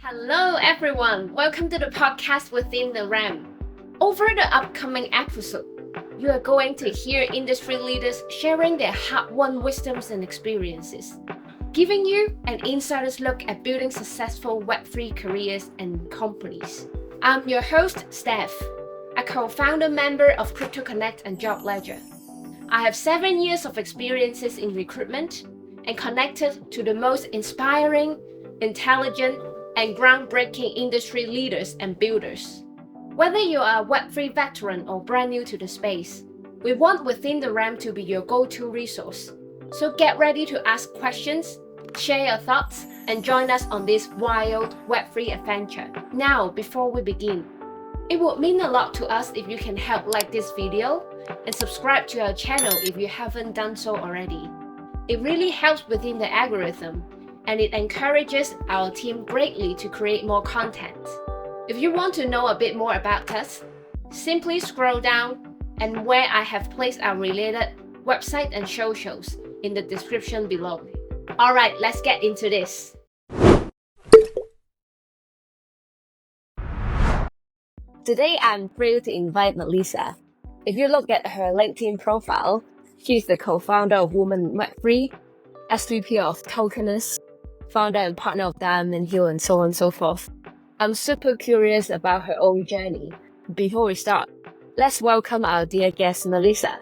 Hello, everyone. Welcome to the podcast Within the RAM. Over the upcoming episode, you are going to hear industry leaders sharing their hard-won wisdoms and experiences, giving you an insider's look at building successful Web3 careers and companies. I'm your host, Steph, a co-founder member of Crypto Connect and Job Ledger. I have 7 years of experiences in recruitment and connected to the most inspiring, intelligent, and groundbreaking industry leaders and builders. Whether you are a Web3 veteran or brand new to the space, we want Within the RAM to be your go-to resource. So get ready to ask questions, share your thoughts, and join us on this wild Web3 adventure. Now, before we begin, it would mean a lot to us if you can help like this video and subscribe to our channel if you haven't done so already. It really helps within the algorithm, and it encourages our team greatly to create more content. If you want to know a bit more about us, simply scroll down and where I have placed our related website and socials in the description below. Alright, let's get into this. Today I'm thrilled to invite Melizza. If you look at her LinkedIn profile, she's the co-founder of Women Web3, SVP of Newcomers, founder and partner of Diamond Hill, and so on and so forth. I'm super curious about her own journey. Before we start, let's welcome our dear guest, Melizza.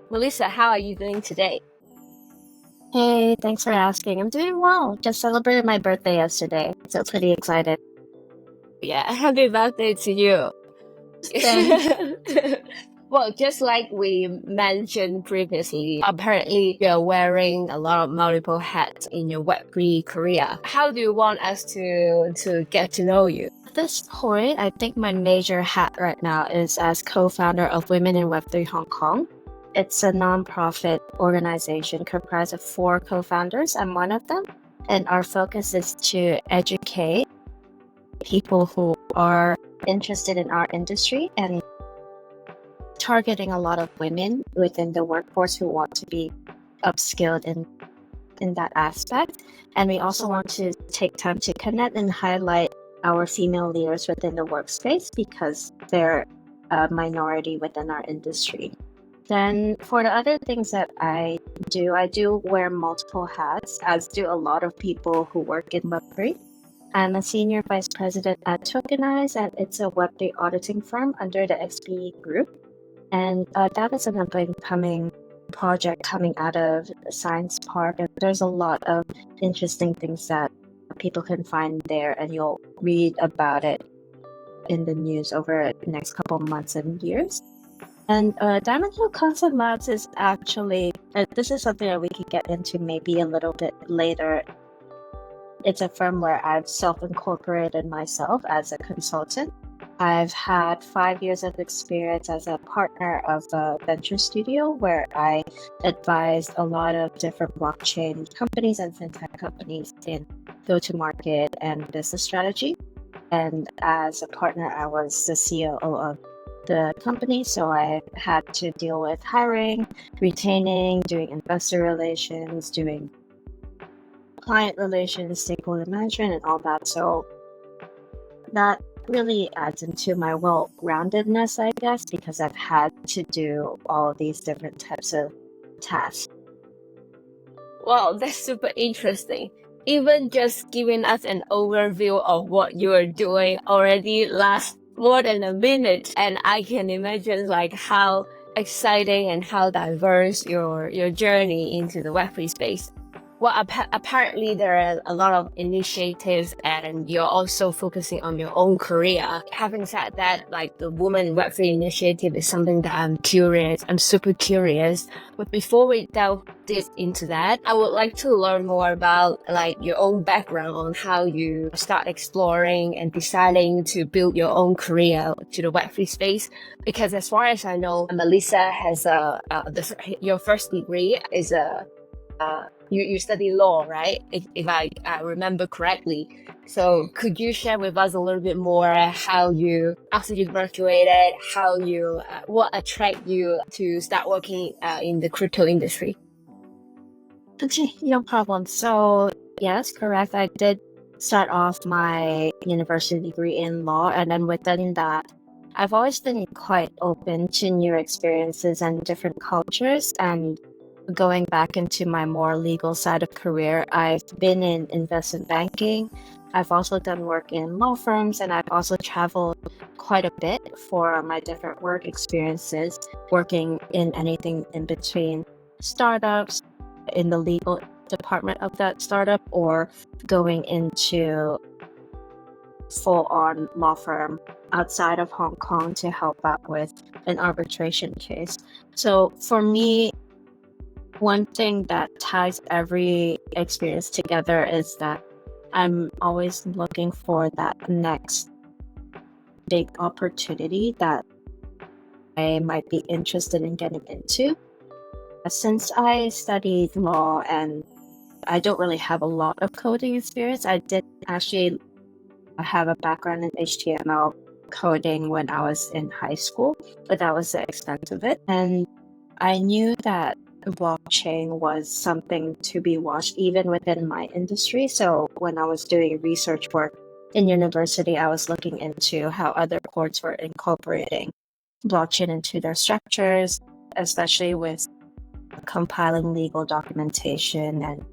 Melizza, how are you doing today? Hey, thanks for asking. I'm doing well. Just celebrated my birthday yesterday, so pretty excited. Yeah, happy birthday to you. Thanks. Well, just like we mentioned previously, apparently you're wearing a lot of multiple hats in your Web3 career. How do you want us to get to know you? At this point, I think my major hat right now is as co-founder of Women in Web3 Hong Kong. It's a non-profit organization comprised of 4 co-founders. I'm one of them. And our focus is to educate people who are interested in our industry and targeting a lot of women within the workforce who want to be upskilled in that aspect. And we also want to take time to connect and highlight our female leaders within the workspace because they're a minority within our industry. Then for the other things that I do wear multiple hats, as do a lot of people who work in Web3. I'm a senior vice president at Tokenize, and it's a Web3 auditing firm under the XP group. And that is an up-and-coming project coming out of Science Park. And there's a lot of interesting things that people can find there, and you'll read about it in the news over the next couple of months and years. And Diamond Hill Concept Labs is actually, this is something that we could get into maybe a little bit later. It's a firm where I've self-incorporated myself as a consultant. I've had 5 years of experience as a partner of a venture studio where I advised a lot of different blockchain companies and fintech companies in go-to-market and business strategy. And as a partner, I was the COO of the company, so I had to deal with hiring, retaining, doing investor relations, doing client relations, stakeholder management, and all that. So that really adds into my well-roundedness, I guess, because I've had to do all of these different types of tasks. Wow, that's super interesting. Even just giving us an overview of what you are doing already lasts more than a minute, and I can imagine like how exciting and how diverse your journey into the Web3 space. Well, apparently there are a lot of initiatives and you're also focusing on your own career. Having said that, like the Women Web3 initiative is something that I'm super curious. But before we delve deep into that, I would like to learn more about like your own background on how you start exploring and deciding to build your own career to the Web3 space. Because as far as I know, Melizza has your first degree is you study law, right? If I remember correctly. So could you share with us a little bit more how you, after you graduated, what attracted you to start working in the crypto industry? Okay, no problem. So yes, correct. I did start off my university degree in law, and then within that, I've always been quite open to new experiences and different cultures. And going back into my more legal side of career, I've been in investment banking. I've also done work in law firms, and I've also traveled quite a bit for my different work experiences, working in anything in between startups, in the legal department of that startup, or going into full-on law firm outside of Hong Kong to help out with an arbitration case. So for me, one thing that ties every experience together is that I'm always looking for that next big opportunity that I might be interested in getting into. Since I studied law and I don't really have a lot of coding experience, I did actually have a background in HTML coding when I was in high school, but that was the extent of it. And I knew that blockchain was something to be watched even within my industry. So when I was doing research work in university, I was looking into how other courts were incorporating blockchain into their structures, especially with compiling legal documentation and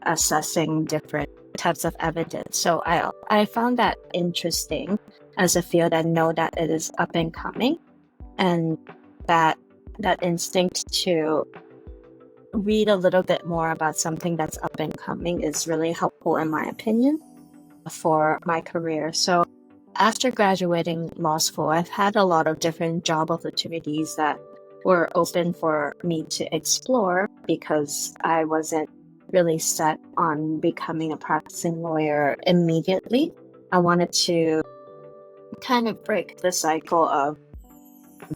assessing different types of evidence. So I found that interesting as a field, and know that it is up and coming, and that instinct to read a little bit more about something that's up and coming is really helpful, in my opinion, for my career. So after graduating law school, I've had a lot of different job opportunities that were open for me to explore because I wasn't really set on becoming a practicing lawyer immediately. I wanted to kind of break the cycle of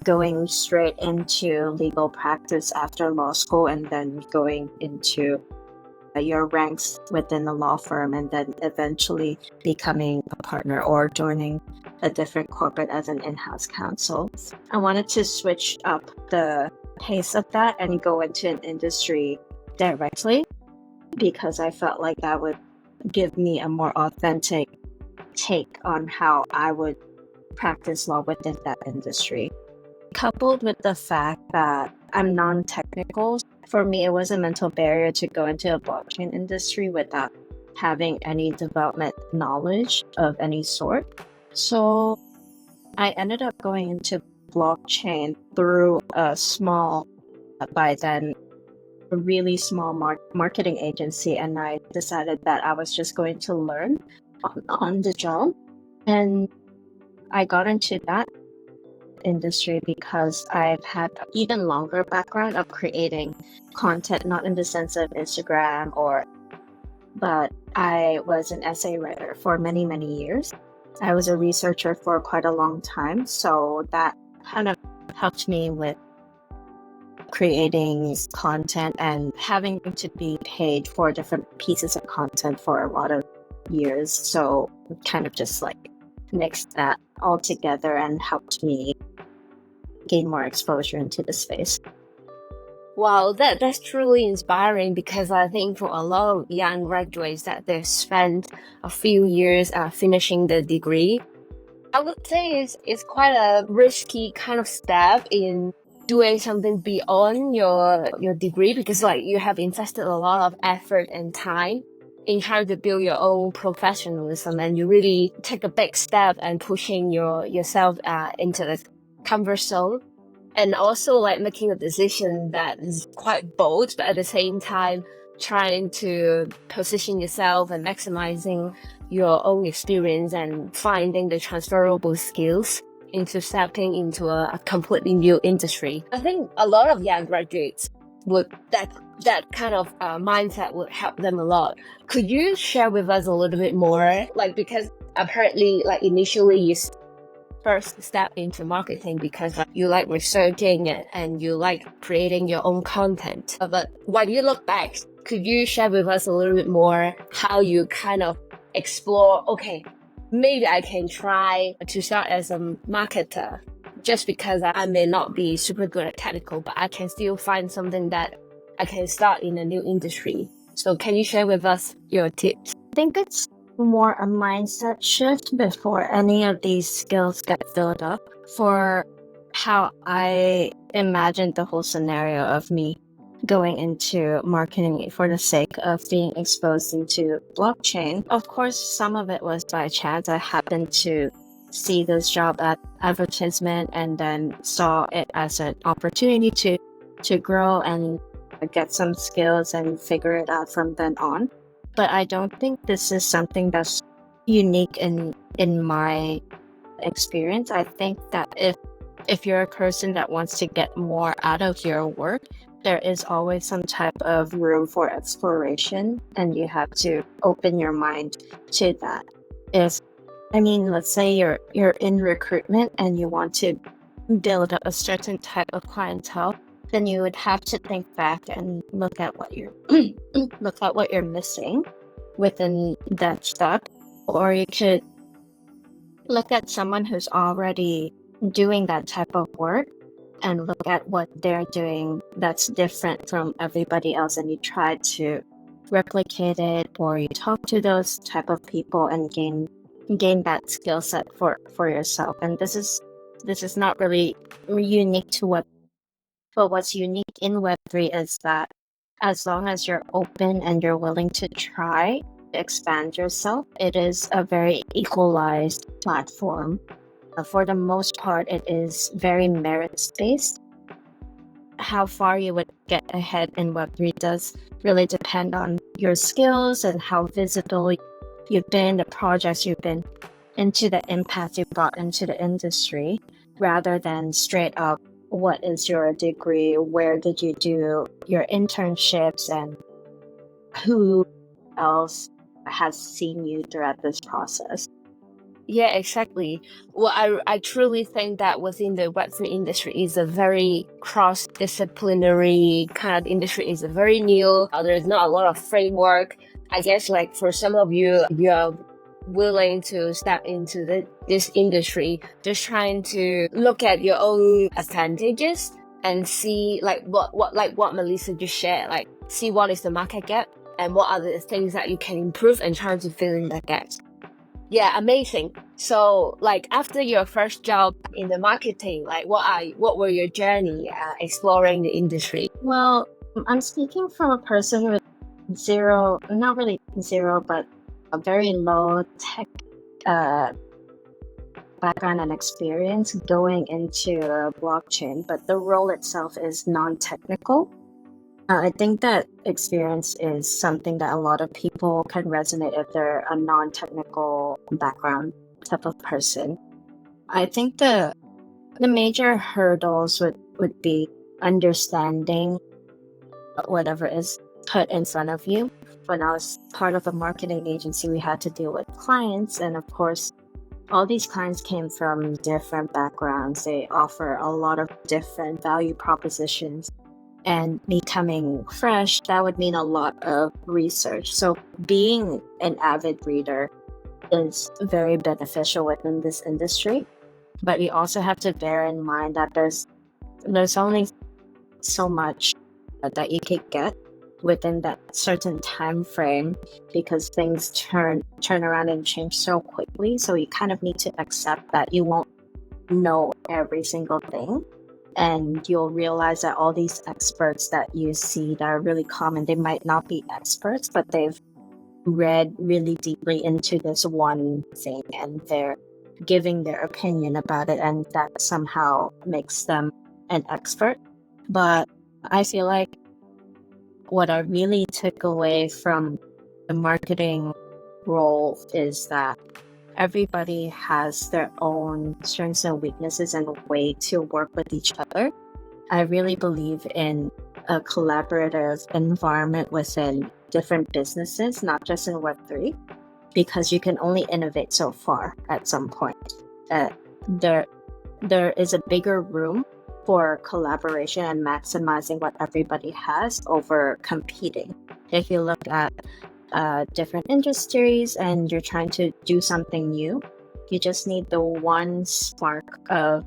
going straight into legal practice after law school and then going into your ranks within the law firm and then eventually becoming a partner or joining a different corporate as an in-house counsel. I wanted to switch up the pace of that and go into an industry directly because I felt like that would give me a more authentic take on how I would practice law within that industry. Coupled with the fact that I'm non-technical, for me it was a mental barrier to go into a blockchain industry without having any development knowledge of any sort. So I ended up going into blockchain through a small, by then, a really small marketing agency, and I decided that I was just going to learn on the job. And I got into that industry because I've had even longer background of creating content, not in the sense of Instagram but I was an essay writer for many, many years. I was a researcher for quite a long time, so that kind of helped me with creating content and having to be paid for different pieces of content for a lot of years. So kind of just like mixed that all together and helped me gain more exposure into the space. Wow, that's truly inspiring because I think for a lot of young graduates that they've spent a few years finishing the degree, I would say it's quite a risky kind of step in doing something beyond your degree because like you have invested a lot of effort and time in trying to build your own professionalism, and you really take a big step and pushing yourself into the comfort zone, and also like making a decision that is quite bold, but at the same time trying to position yourself and maximizing your own experience and finding the transferable skills into stepping into a completely new industry. I think a lot of young graduates would that kind of mindset would help them a lot. Could you share with us a little bit more? Like, because apparently, like initially you first step into marketing because you like researching it and you like creating your own content. But when you look back, could you share with us a little bit more how you kind of explore, okay, maybe I can try to start as a marketer just because I may not be super good at technical, but I can still find something that I can start in a new industry. So can you share with us your tips? I think it's more a mindset shift before any of these skills get filled up for how I imagined the whole scenario of me going into marketing for the sake of being exposed into blockchain. Of course, some of it was by chance. I happened to see this job advertisement and then saw it as an opportunity to grow and get some skills and figure it out from then on. But I don't think this is something that's unique in my experience. I think that if you're a person that wants to get more out of your work, there is always some type of room for exploration, and you have to open your mind to that. Let's say you're in recruitment and you want to build up a certain type of clientele, then you would have to think back and look at what you're look at what you're missing within that step, or you could look at someone who's already doing that type of work and look at what they're doing that's different from everybody else, and you try to replicate it, or you talk to those type of people and gain that skill set for yourself. And this is not really unique to but what's unique in Web3 is that as long as you're open and you're willing to try to expand yourself, it is a very equalized platform. For the most part, it is very merits-based. How far you would get ahead in Web3 does really depend on your skills and how visible you've been, the projects you've been into, the impact you brought into the industry, rather than straight up, what is your degree, where did you do your internships, and who else has seen you throughout this process. Yeah, exactly. Well, I truly think that within the Web3 industry is a very cross-disciplinary kind of industry. It's a very new. There's not a lot of framework. I guess like for some of you, you're willing to step into this industry, just trying to look at your own advantages and see like what Melizza just shared, like see what is the market gap and what are the things that you can improve and trying to fill in that gaps. Yeah, amazing. So, like after your first job in the marketing, like what were your journey exploring the industry? Well, I'm speaking from a person with zero, not really zero, but a very low tech background and experience going into blockchain, but the role itself is non-technical. I think that experience is something that a lot of people can resonate if they're a non-technical background type of person. I think the major hurdles would be understanding whatever is put in front of you. When I was part of a marketing agency, we had to deal with clients, and of course, all these clients came from different backgrounds. They offer a lot of different value propositions. And me coming fresh, that would mean a lot of research. So being an avid reader is very beneficial within this industry. But you also have to bear in mind that there's only so much that you can get within that certain time frame, because things turn around and change so quickly. So you kind of need to accept that you won't know every single thing. And you'll realize that all these experts that you see that are really common, they might not be experts, but they've read really deeply into this one thing and they're giving their opinion about it, and that somehow makes them an expert. But I feel like what I really took away from the marketing role is that everybody has their own strengths and weaknesses and a way to work with each other. I really believe in a collaborative environment within different businesses, not just in Web3, because you can only innovate so far at some point. There is a bigger room for collaboration and maximizing what everybody has over competing. If you look at different industries and you're trying to do something new, you just need the one spark of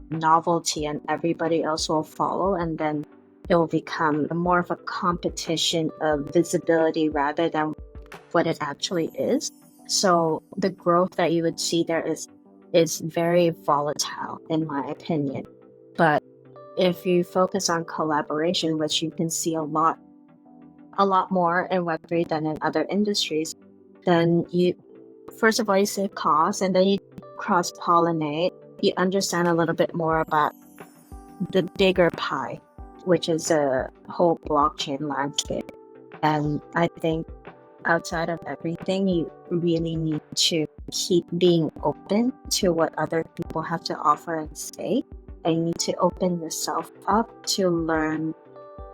novelty and everybody else will follow, and then it will become more of a competition of visibility rather than what it actually is. So the growth that you would see there is very volatile, in my opinion. But if you focus on collaboration, which you can see a lot more in Web3 than in other industries, then you, first of all, you save costs, and then you cross-pollinate. You understand a little bit more about the bigger pie, which is a whole blockchain landscape. And I think outside of everything, you really need to keep being open to what other people have to offer and say. And you need to open yourself up to learn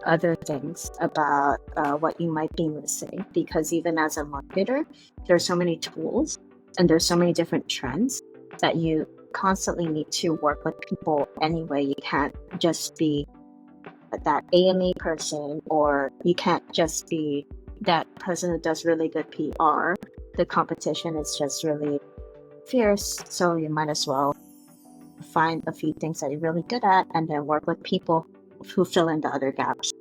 other things about what you might be missing. Because even as a marketer, there's so many tools and there's so many different trends that you constantly need to work with people anyway. You can't just be that AMA person, or you can't just be that person who does really good PR. The competition is just really fierce, so you might as well find a few things that you're really good at and then work with people who fill in the other gaps.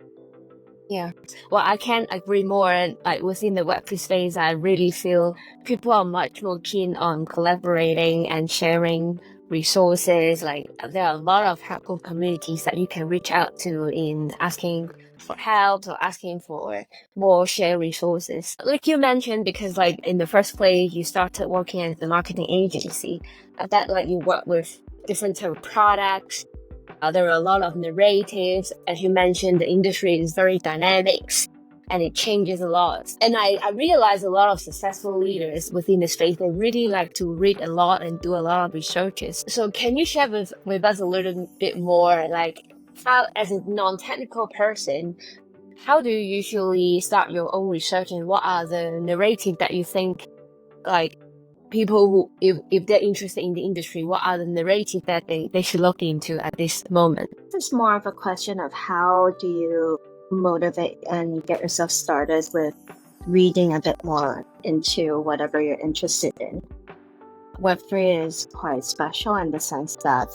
Yeah, well, I can't agree more. And like within the Web3 space, I really feel people are much more keen on collaborating and sharing resources. Like there are a lot of helpful communities that you can reach out to in asking for help or asking for more shared resources. Like you mentioned, because like in the first place, you started working as a marketing agency, that like you work with different type of products. There are a lot of narratives. As you mentioned, the industry is very dynamic and it changes a lot. And I realize a lot of successful leaders within the space, they really like to read a lot and do a lot of researches. So can you share with us a little bit more, like how, as a non-technical person, how do you usually start your own research, and what are the narratives that you think like people who, if they're interested in the industry, what are the narratives that they should look into at this moment? It's more of a question of how do you motivate and get yourself started with reading a bit more into whatever you're interested in. Web3 is quite special in the sense that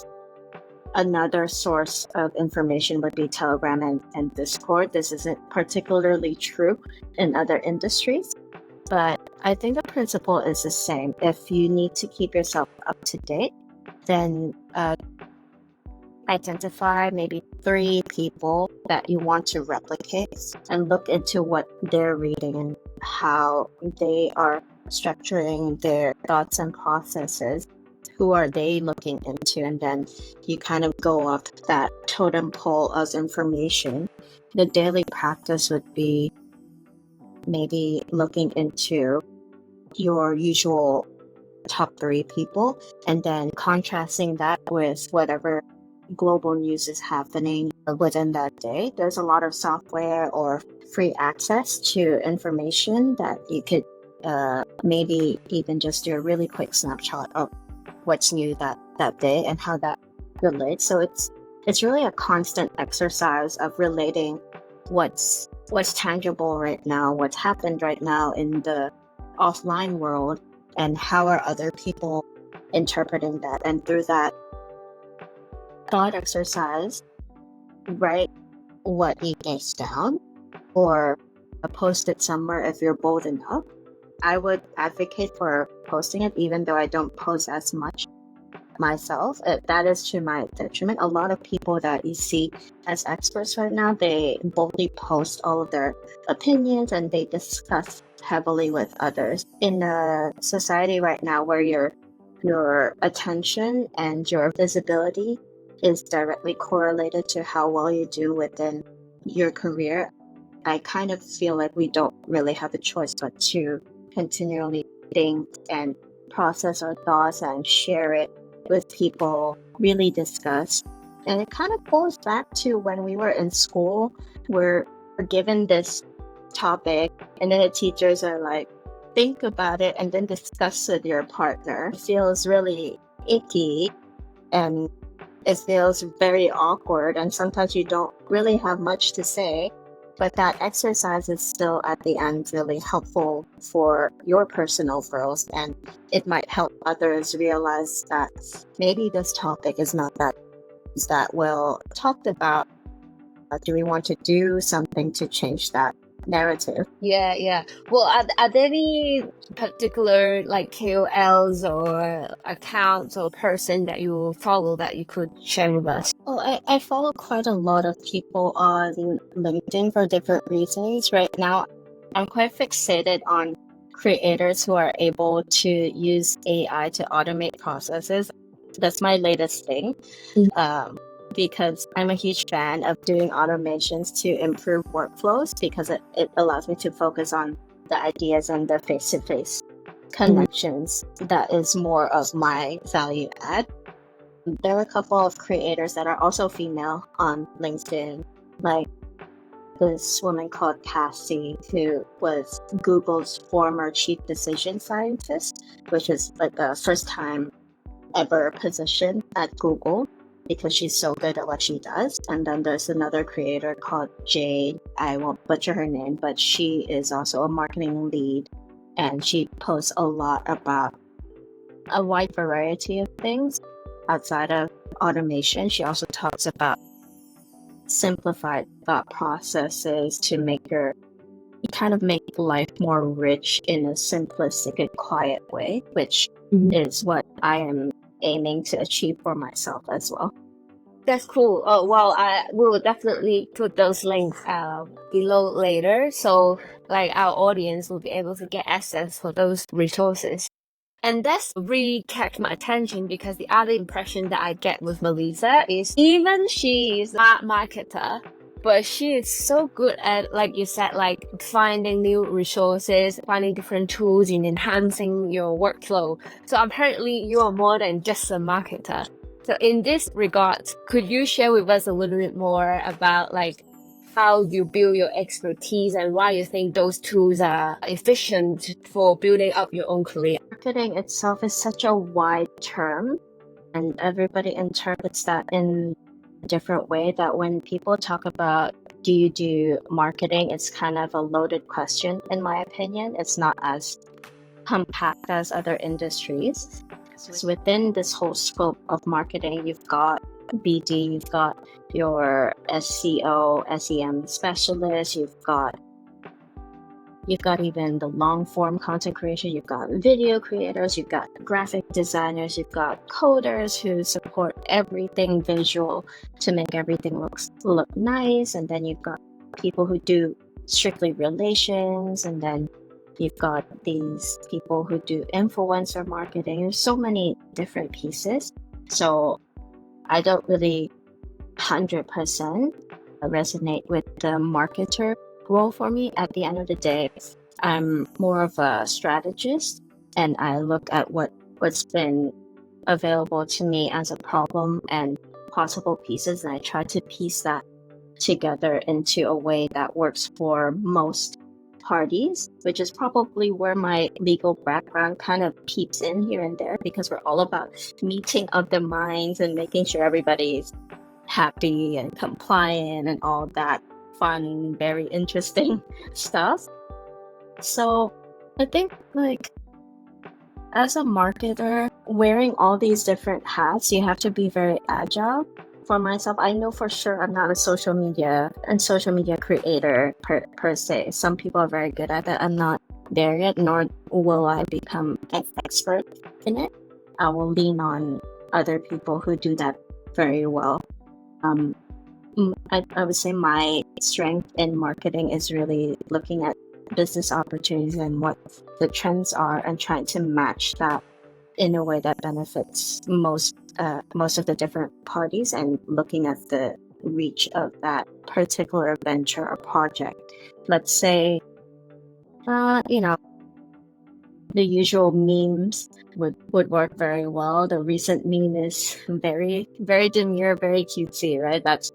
another source of information would be Telegram and Discord. This isn't particularly true in other industries, but I think the principle is the same. If you need to keep yourself up to date, then identify maybe 3 people that you want to replicate and look into what they're reading and how they are structuring their thoughts and processes. Who are they looking into? And then you kind of go off that totem pole of information. The daily practice would be maybe looking into your usual top 3 people and then contrasting that with whatever global news is happening within that day. There's a lot of software or free access to information that you could maybe even just do a really quick snapshot of what's new that day and how that relates. So it's really a constant exercise of relating what's tangible right now, what's happened right now in the offline world, and how are other people interpreting that. And through that thought exercise, write what you guessed down or post it somewhere if you're bold enough. I would advocate for posting it, even though I don't post as much myself. That is to my detriment. A lot of people that you see as experts right now, they boldly post all of their opinions and they discuss heavily with others. In a society right now where your attention and your visibility is directly correlated to how well you do within your career, I kind of feel like we don't really have a choice but to continually think and process our thoughts and share it with people, really discuss. And it kind of goes back to when we were in school, we're given this topic and then the teachers are like, think about it and then discuss with your partner. It feels really icky and it feels very awkward, and sometimes you don't really have much to say. But that exercise is still at the end really helpful for your personal growth, and it might help others realize that maybe this topic is not that well talked about. Do we want to do something to change that? narrative. Yeah. Well, are there any particular like KOLs or accounts or person that you follow that you could share with us? Well, I follow quite a lot of people on LinkedIn for different reasons. Right now, I'm quite fixated on creators who are able to use AI to automate processes. That's my latest thing. Because I'm a huge fan of doing automations to improve workflows because it allows me to focus on the ideas and the face-to-face connections. That is more of my value add. There are a couple of creators that are also female on LinkedIn, like this woman called Cassie, who was Google's former chief decision scientist, which is like the first time ever position at Google because she's so good at what she does. And then there's another creator called Jade. I won't butcher her name, but she is also a marketing lead and she posts a lot about a wide variety of things outside of automation. She also talks about simplified thought processes to make life more rich in a simplistic and quiet way, which is what I am aiming to achieve for myself as well. That's cool. Oh, well, I will definitely put those links below later, so like our audience will be able to get access for those resources. And that's really catch my attention because the other impression that I get with Melizza is even she is not a marketer, but she is so good at, like you said, like finding new resources, finding different tools and enhancing your workflow. So apparently you are more than just a marketer. So in this regard, could you share with us a little bit more about like how you build your expertise and why you think those tools are efficient for building up your own career? Marketing itself is such a wide term, and everybody interprets that in a different way, that when people talk about do you do marketing, it's kind of a loaded question in my opinion. It's not as compact as other industries. So within this whole scope of marketing, you've got BD, you've got your SEO, SEM specialist, you've got even the long form content creation, you've got video creators, you've got graphic designers, you've got coders who support everything visual to make everything look nice, and then you've got people who do strictly relations, and then you've got these people who do influencer marketing. There's so many different pieces. So I don't really 100% resonate with the marketer role for me. At the end of the day, I'm more of a strategist, and I look at what's been available to me as a problem and possible pieces, and I try to piece that together into a way that works for most parties, which is probably where my legal background kind of peeps in here and there, because we're all about meeting of the minds and making sure everybody's happy and compliant and all that fun, very interesting stuff. So I think like as a marketer, wearing all these different hats, you have to be very agile. For myself, I know for sure I'm not a social media creator per se. Some people are very good at that. I'm not there yet, nor will I become an expert in it. I will lean on other people who do that very well. I would say my strength in marketing is really looking at business opportunities and what the trends are and trying to match that in a way that benefits most of the different parties, and looking at the reach of that particular venture or project. Let's say, the usual memes would work very well. The recent meme is very, very demure, very cutesy, right? That's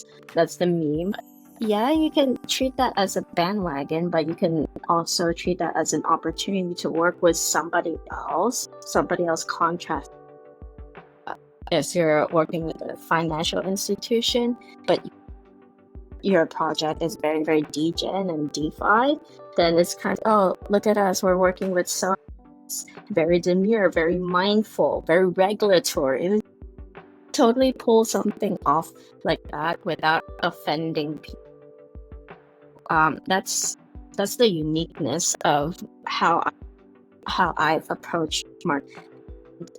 the meme. Yeah, you can treat that as a bandwagon, but you can also treat that as an opportunity to work with somebody else contrast. If you're working with a financial institution, but your project is very, very degen and DeFi, then it's kind of, oh, look at us, we're working with so very demure, very mindful, very regulatory. Totally pull something off like that without offending people. That's That's the uniqueness of how I've approached marketing.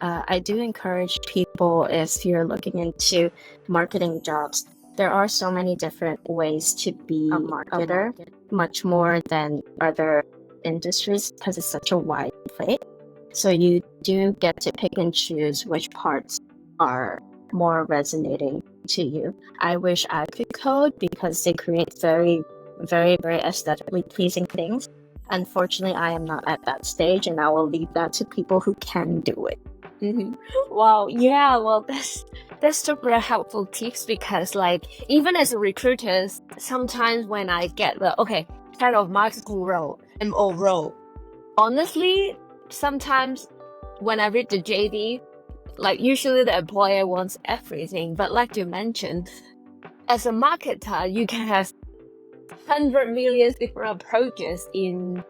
I do encourage people, if you're looking into marketing jobs, there are so many different ways to be a marketer, much more than other industries because it's such a wide plate. So you do get to pick and choose which parts are more resonating to you. I wish I could code because they create very, very, very aesthetically pleasing things. Unfortunately, I am not at that stage, and I will leave that to people who can do it. Wow, yeah, well, that's super helpful tips because, like, even as a recruiter, sometimes when I get the kind of marketing role, MO role, honestly, sometimes when I read the JD, like usually the employer wants everything, but like you mentioned, as a marketer, you can have 100 million different approaches in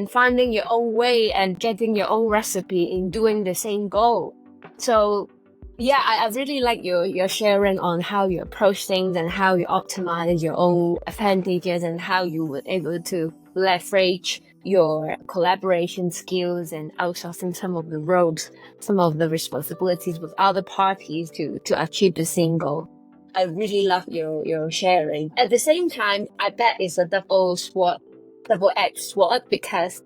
finding your own way and getting your own recipe in doing the same goal. So yeah, I really like your sharing on how you approach things and how you optimize your own advantages and how you were able to leverage your collaboration skills and outsourcing some of the roles, some of the responsibilities with other parties to achieve the same goal. I really love your sharing. At the same time, I bet it's a double-edged sword because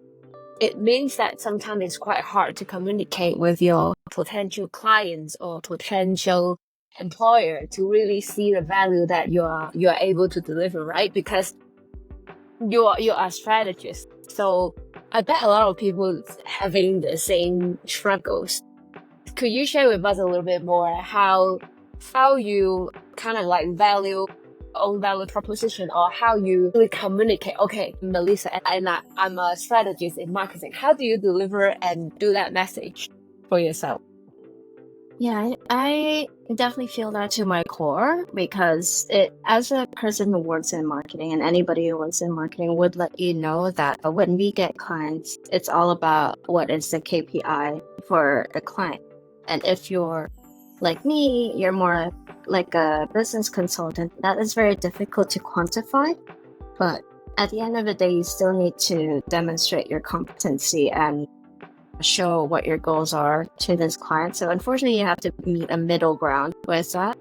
it means that sometimes it's quite hard to communicate with your potential clients or potential employer to really see the value that you are able to deliver, right? Because you are a strategist. So I bet a lot of people having the same struggles. Could you share with us a little bit more how you kind of like value own value proposition or how you really communicate? Okay, Melissa, and I'm a strategist in marketing. How do you deliver and do that message for yourself? Yeah, I definitely feel that to my core because as a person who works in marketing and anybody who works in marketing would let you know that when we get clients, it's all about what is the KPI for the client. And if you're like me, you're more like a business consultant, that is very difficult to quantify. But at the end of the day, you still need to demonstrate your competency and show what your goals are to this client. So unfortunately, you have to meet a middle ground with that.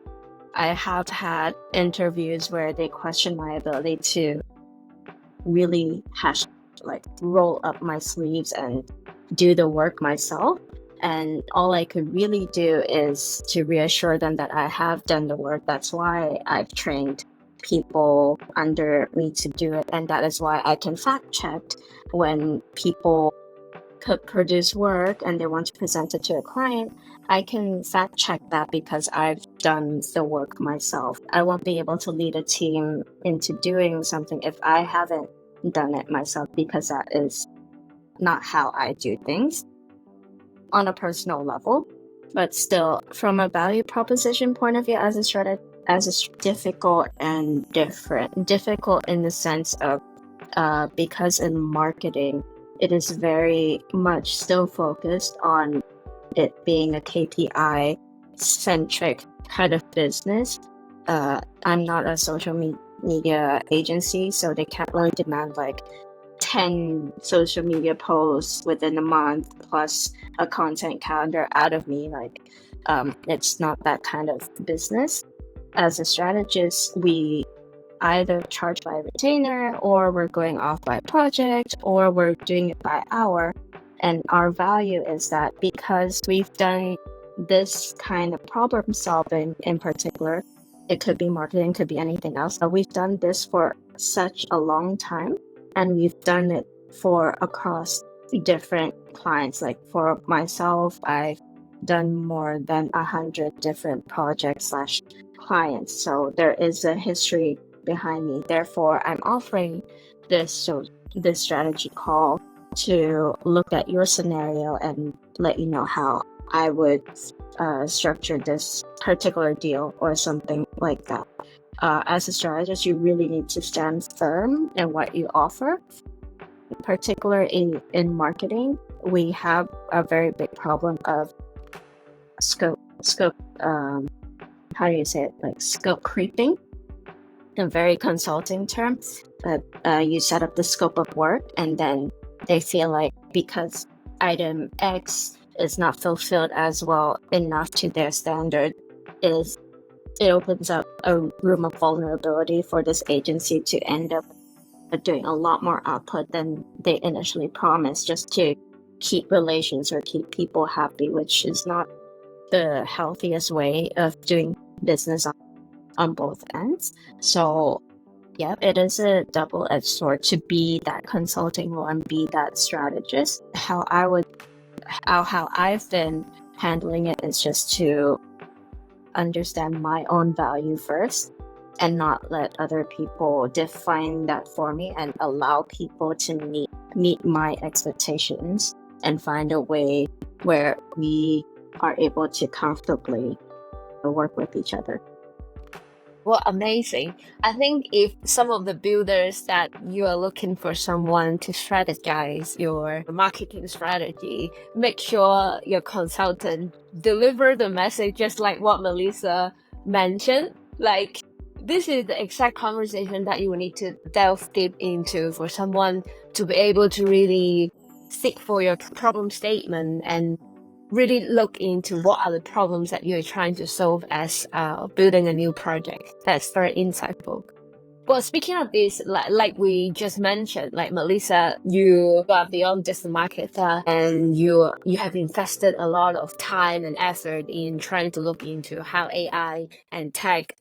I have had interviews where they question my ability to really roll up my sleeves and do the work myself. And all I could really do is to reassure them that I have done the work. That's why I've trained people under me to do it. And that is why I can fact check when people could produce work and they want to present it to a client. I can fact check that because I've done the work myself. I won't be able to lead a team into doing something if I haven't done it myself because that is not how I do things on a personal level. But still, from a value proposition point of view, as a difficult and different. Difficult in the sense of because in marketing, it is very much still focused on it being a KPI centric kind of business. I'm not a social media agency, so they can't really demand like 10 social media posts within a month plus a content calendar out of me. It's not that kind of business. As a strategist, we either charge by retainer or we're going off by project or we're doing it by hour. And our value is that because we've done this kind of problem solving in particular, it could be marketing, could be anything else, but we've done this for such a long time and we've done it for across different clients. Like for myself, I've done more than 100 different projects / clients. So there is a history behind me. Therefore, I'm offering this strategy call to look at your scenario and let you know how I would structure this particular deal or something like that. As a strategist, you really need to stand firm in what you offer. Particularly in marketing, we have a very big problem of scope. How do you say it? Like scope creeping. a very consulting term, but you set up the scope of work, and then they feel like because item X is not fulfilled as well enough to their standard, is it opens up a room of vulnerability for this agency to end up doing a lot more output than they initially promised, just to keep relations or keep people happy, which is not the healthiest way of doing business on both ends. So yeah, it is a double-edged sword to be that consulting role and be that strategist. How I've been handling it is just to understand my own value first and not let other people define that for me, and allow people to meet my expectations and find a way where we are able to comfortably work with each other. Well, amazing. I think if some of the builders that you are looking for someone to strategize your marketing strategy, make sure your consultant deliver the message just like what Melizza mentioned. Like, this is the exact conversation that you will need to delve deep into for someone to be able to really seek for your problem statement and really look into what are the problems that you're trying to solve as building a new project. That's very insightful. Well, speaking of this, like we just mentioned, like Melizza, you are beyond just a marketer, and you have invested a lot of time and effort in trying to look into how AI and tech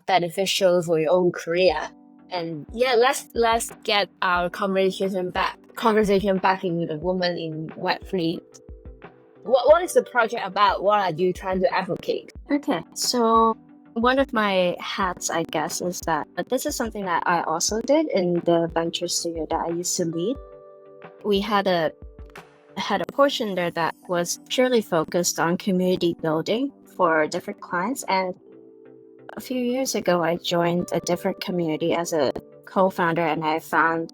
beneficial for your own career. And yeah, let's get our conversation back into the woman in Web3. What is the project about? What are you trying to advocate? Okay, so one of my hats, I guess, is that, but this is something that I also did in the venture studio that I used to lead. We had a portion there that was purely focused on community building for different clients. And a few years ago, I joined a different community as a co-founder, and I found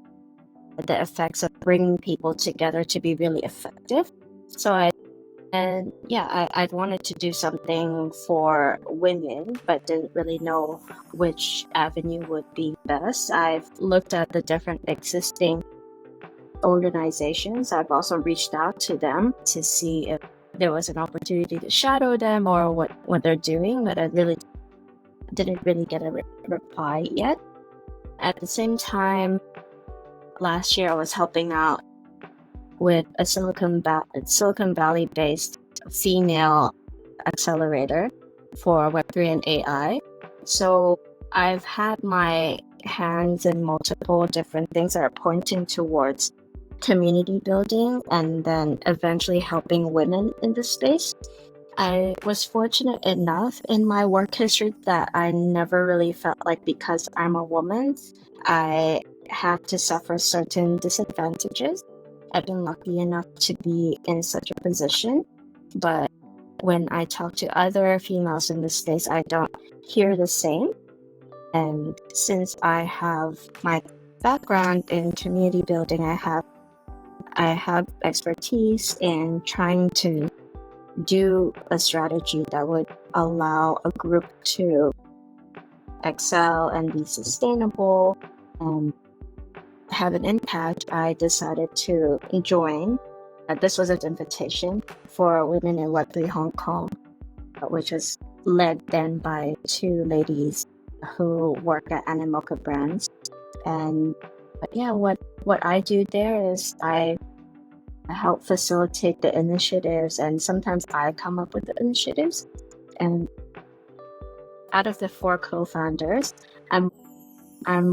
the effects of bringing people together to be really effective. So I wanted to do something for women, but didn't really know which avenue would be best. I've looked at the different existing organizations. I've also reached out to them to see if there was an opportunity to shadow them or what they're doing, but I really didn't really get a reply yet. At the same time, last year I was helping out with a Silicon Valley-based female accelerator for Web3 and AI. So I've had my hands in multiple different things that are pointing towards community building and then eventually helping women in the space. I was fortunate enough in my work history that I never really felt like because I'm a woman, I had to suffer certain disadvantages. I've been lucky enough to be in such a position, but when I talk to other females in the space, I don't hear the same. And since I have my background in community building, I have expertise in trying to do a strategy that would allow a group to excel and be sustainable and have an impact. I decided to join. This was an invitation for Women in Web3 Hong Kong, which was led then by two ladies who work at Animoca Brands. And what I do there is I help facilitate the initiatives, and sometimes I come up with the initiatives. And out of the 4 co-founders, I'm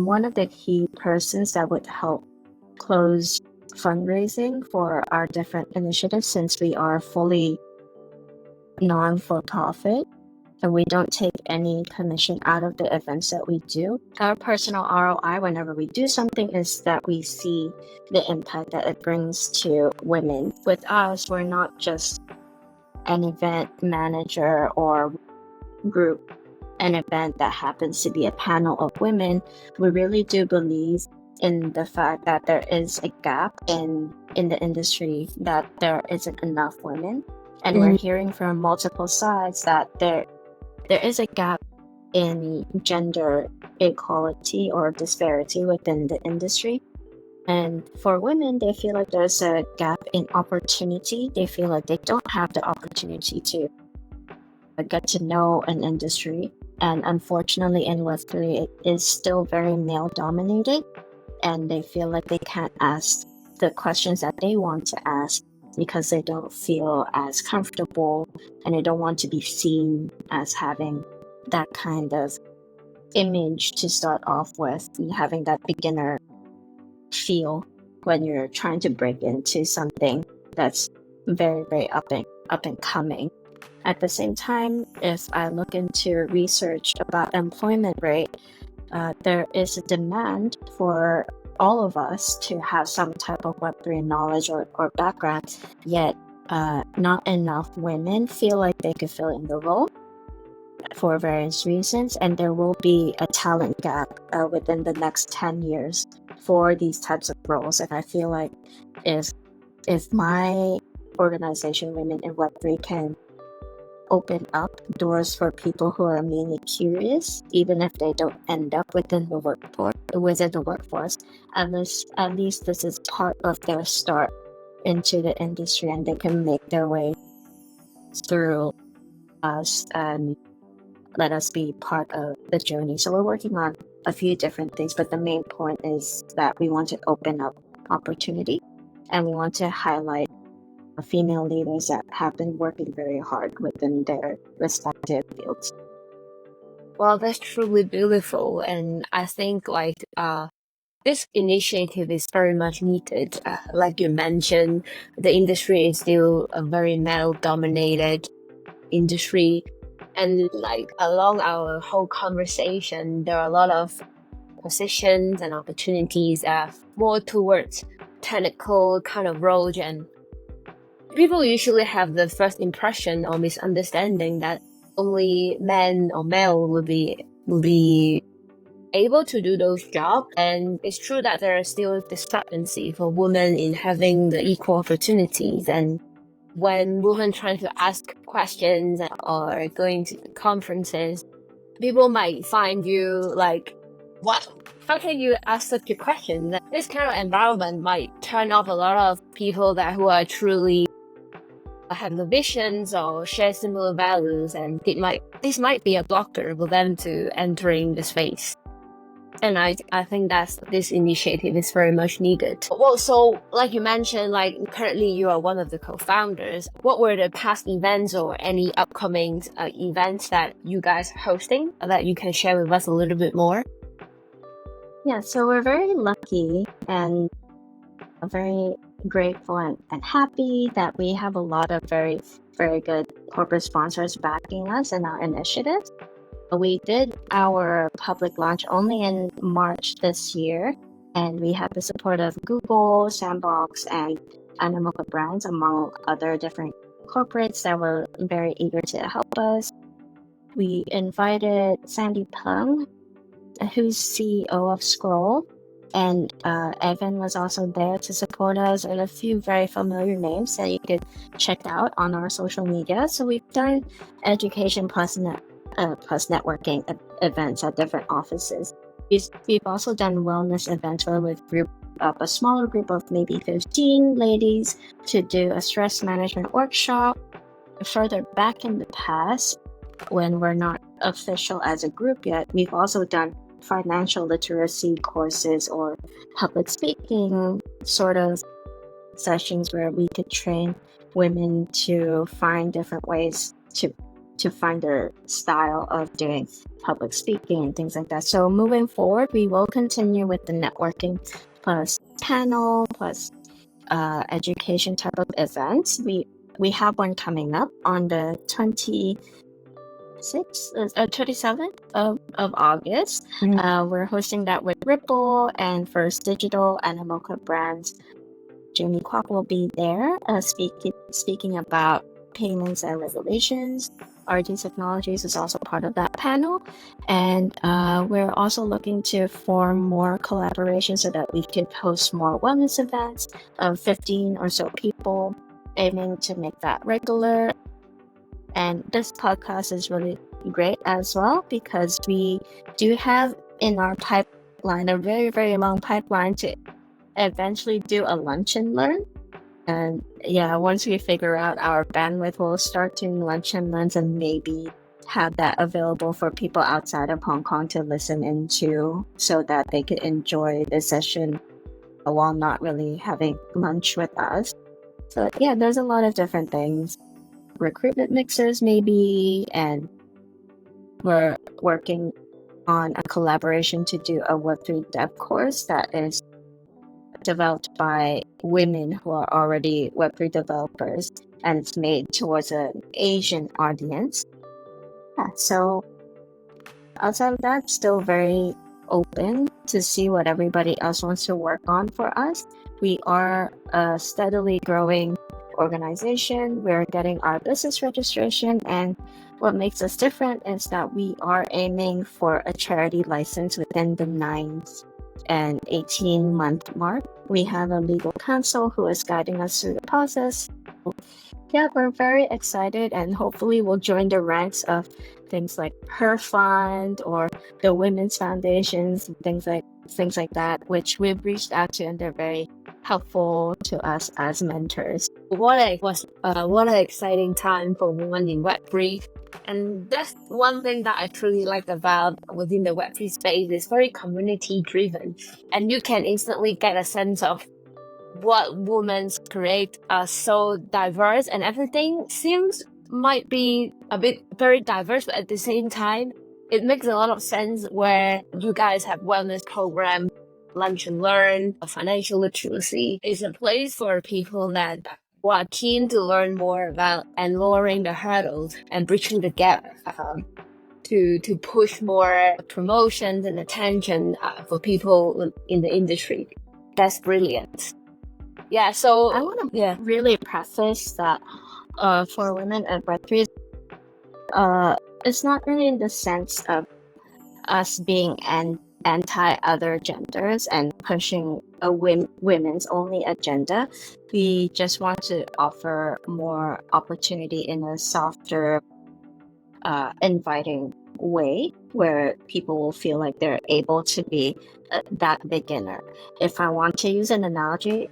one of the key persons that would help close fundraising for our different initiatives, since we are fully non-for-profit and we don't take any commission out of the events that we do. Our personal ROI whenever we do something is that we see the impact that it brings to women. With us, we're not just an event manager or group, an event that happens to be a panel of women. We really do believe in the fact that there is a gap in the industry, that there isn't enough women. And we're hearing from multiple sides that there is a gap any gender equality or disparity within the industry. And for women, they feel like there's a gap in opportunity. They feel like they don't have the opportunity to get to know an industry. And unfortunately, in Web3, it is still very male dominated, and they feel like they can't ask the questions that they want to ask because they don't feel as comfortable and they don't want to be seen as having that kind of image to start off with, and having that beginner feel when you're trying to break into something that's very, very up and coming. At the same time, if I look into research about employment rate, there is a demand for all of us to have some type of Web3 knowledge or background, yet not enough women feel like they could fill in the role for various reasons, and there will be a talent gap within the next 10 years for these types of roles. And I feel like if my organization, Women in Web3, can open up doors for people who are mainly curious, even if they don't end up within the workforce. At least this is part of their start into the industry, and they can make their way through us and let us be part of the journey. So we're working on a few different things, but the main point is that we want to open up opportunity, and we want to highlight female leaders that have been working very hard within their respective fields. Well, that's truly beautiful, and I think this initiative is very much needed. Like you mentioned, the industry is still a very male-dominated industry, and like along our whole conversation, there are a lot of positions and opportunities more towards technical kind of roles, and people usually have the first impression or misunderstanding that only men or male will be able to do those jobs. And it's true that there is still discrepancy for women in having the equal opportunities. And when women trying to ask questions or going to conferences, people might find you like, what? How can you ask such a question? This kind of environment might turn off a lot of people who are truly have the visions or share similar values, and this might be a blocker for them to entering the space. And I think that this initiative is very much needed. Well, so like you mentioned, like currently you are one of the co-founders. What were the past events or any upcoming events that you guys are hosting that you can share with us a little bit more? Yeah, so we're very lucky and very grateful and happy that we have a lot of very, very good corporate sponsors backing us in our initiatives. We did our public launch only in March this year, and we have the support of Google, Sandbox, and Animoca Brands, among other different corporates that were very eager to help us. We invited Sandy Peng, who's CEO of Scroll, and Evan was also there to support us, and a few very familiar names that you could check out on our social media. So we've done education plus networking events at different offices. We've also done wellness events where we've grouped up a smaller group of maybe 15 ladies to do a stress management workshop. Further back in the past, when we're not official as a group yet, we've also done financial literacy courses or public speaking sort of sessions where we could train women to find different ways to find their style of doing public speaking and things like that. So moving forward, we will continue with the networking plus panel plus education type of events. We have one coming up on the 27th of August. We're hosting that with Ripple and First Digital and Animoca Brands. Jamie Kwok will be there speaking about payments and regulations. RD Technologies is also part of that panel, and we're also looking to form more collaborations so that we could host more wellness events of 15 or so people, aiming to make that regular. And this podcast is really great as well because we do have in our pipeline a very, very long pipeline to eventually do a lunch and learn. And yeah, once we figure out our bandwidth, we'll start doing lunch and learns and maybe have that available for people outside of Hong Kong to listen into so that they could enjoy the session while not really having lunch with us. So yeah, there's a lot of different things. Recruitment mixers maybe, and we're working on a collaboration to do a Web3 dev course that is developed by women who are already Web3 developers, and it's made towards an Asian audience. Yeah, so outside of that, still very open to see what everybody else wants to work on for us. We are a steadily growing organization. We're getting our business registration, and what makes us different is that we are aiming for a charity license within the 9 and 18-month mark. We have a legal counsel who is guiding us through the process. Yeah, we're very excited, and hopefully we'll join the ranks of things like Her Fund or the Women's Foundations, things like that, which we've reached out to, and they're very helpful to us as mentors. What an exciting time for women in Web3. And that's one thing that I truly like about within the Web3 space. It's very community driven, and you can instantly get a sense of what women create are so diverse, and everything might be a bit very diverse, but at the same time, it makes a lot of sense where you guys have wellness program, lunch and learn, financial literacy is a place for people that who are keen to learn more about and lowering the hurdles and bridging the gap to push more promotions and attention for people in the industry. That's brilliant. Yeah, so I want to really preface that for women at Web3, it's not really in the sense of us being anti other genders and pushing a women's only agenda. We just want to offer more opportunity in a softer, inviting way where people will feel like they're able to be that beginner. If I want to use an analogy,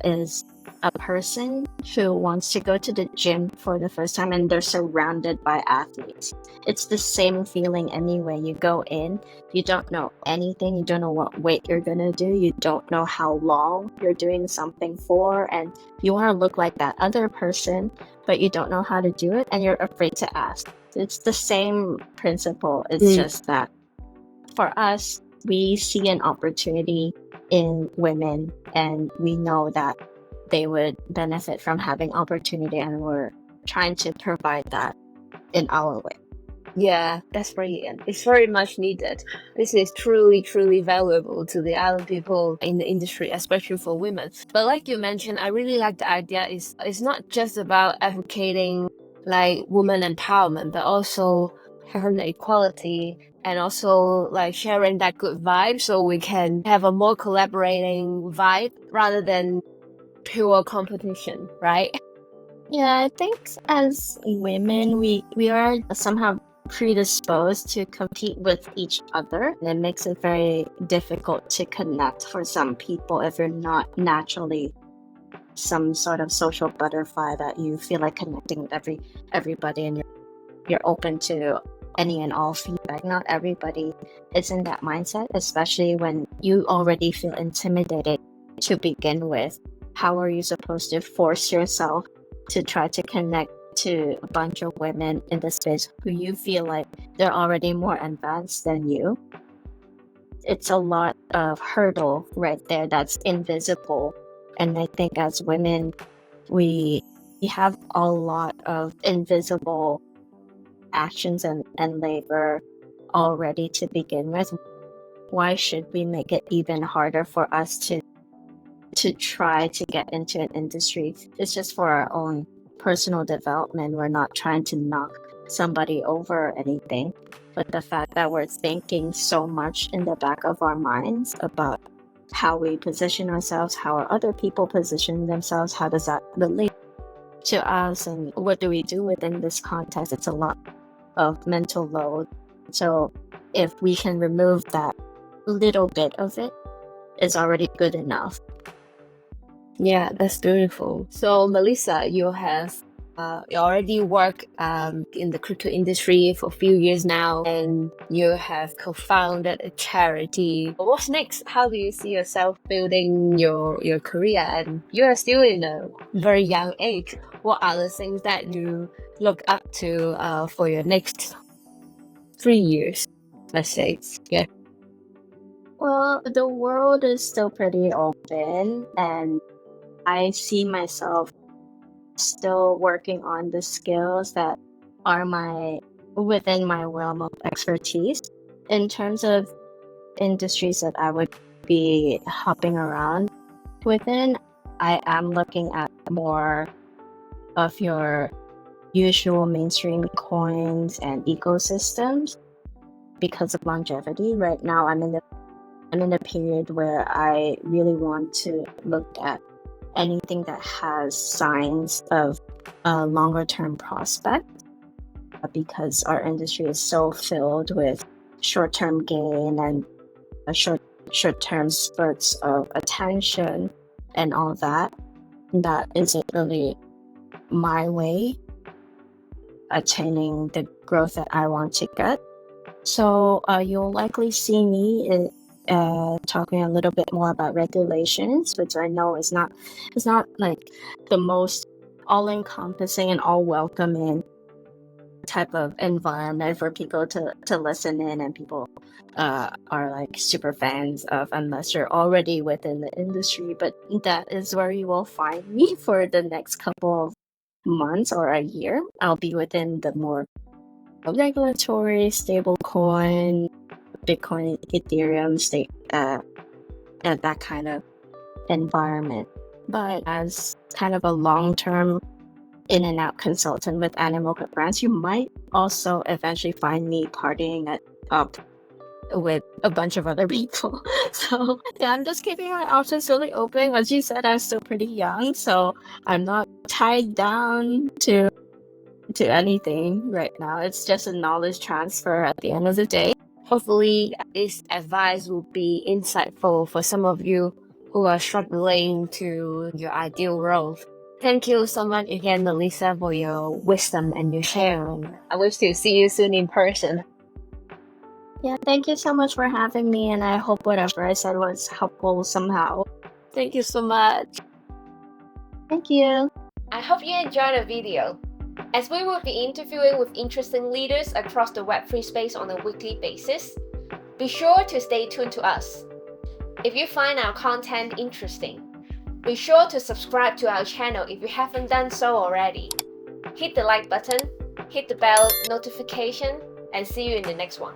is a person who wants to go to the gym for the first time and they're surrounded by athletes. It's the same feeling anyway. You go in, you don't know anything, you don't know what weight you're gonna do, you don't know how long you're doing something for, and you want to look like that other person, but you don't know how to do it and you're afraid to ask. It's the same principle. It's just that for us, we see an opportunity in women, and we know that they would benefit from having opportunity, and we're trying to provide that in our way. Yeah, that's brilliant. It's very much needed. This is truly, truly valuable to the other people in the industry, especially for women. But like you mentioned, I really like the idea it's not just about advocating like women empowerment, but also having equality and also like sharing that good vibe so we can have a more collaborating vibe rather than pure competition, right? Yeah, I think as women, we are somehow predisposed to compete with each other, and it makes it very difficult to connect for some people if you're not naturally some sort of social butterfly that you feel like connecting with everybody, and you're open to any and all feedback. Not everybody is in that mindset, especially when you already feel intimidated to begin with. How are you supposed to force yourself to try to connect to a bunch of women in the space who you feel like they're already more advanced than you? It's a lot of hurdle right there that's invisible. And I think as women, we have a lot of invisible actions and labor already to begin with. Why should we make it even harder for us to try to get into an industry? It's just for our own personal development. We're not trying to knock somebody over or anything, but the fact that we're thinking so much in the back of our minds about how we position ourselves, how are other people positioning themselves, how does that relate to us and what do we do within this context, it's a lot of mental load. So if we can remove that little bit of it, it's already good enough. Yeah, that's beautiful. So Melissa, you already work in the crypto industry for a few years now, and you have co-founded a charity. What's next? How do you see yourself building your career? And you are still in a very young age. What are the things that you look up to for your next 3 years, let's say? Yeah. Well, the world is still pretty open, and I see myself still working on the skills that are within my realm of expertise. In terms of industries that I would be hopping around within, I am looking at more of your usual mainstream coins and ecosystems because of longevity. Right now, I'm in a period where I really want to look at anything that has signs of a longer term prospect, because our industry is so filled with short term gain and short term spurts of attention and all that. That isn't really my way attaining the growth that I want to get. So you'll likely see me talking a little bit more about regulations, which I know is not like the most all-encompassing and all-welcoming type of environment for people to listen in, and people are like super fans of, unless you're already within the industry. But that is where you will find me for the next couple of months or a year. I'll be within the more regulatory, stablecoin, Bitcoin, Ethereum, that kind of environment. But as kind of a long-term in and out consultant with animal brands, you might also eventually find me partying up with a bunch of other people. So yeah, I'm just keeping my options really open. As you said, I'm still pretty young, so I'm not tied down to anything right now. It's just a knowledge transfer at the end of the day. Hopefully, this advice will be insightful for some of you who are struggling to your ideal role. Thank you so much again, Melissa, for your wisdom and your sharing. I wish to see you soon in person. Yeah, thank you so much for having me, and I hope whatever I said was helpful somehow. Thank you so much. Thank you. I hope you enjoyed the video, as we will be interviewing with interesting leaders across the Web3 space on a weekly basis. Be sure to stay tuned to us. If you find our content interesting, be sure to subscribe to our channel if you haven't done so already. Hit the like button, hit the bell notification, and see you in the next one.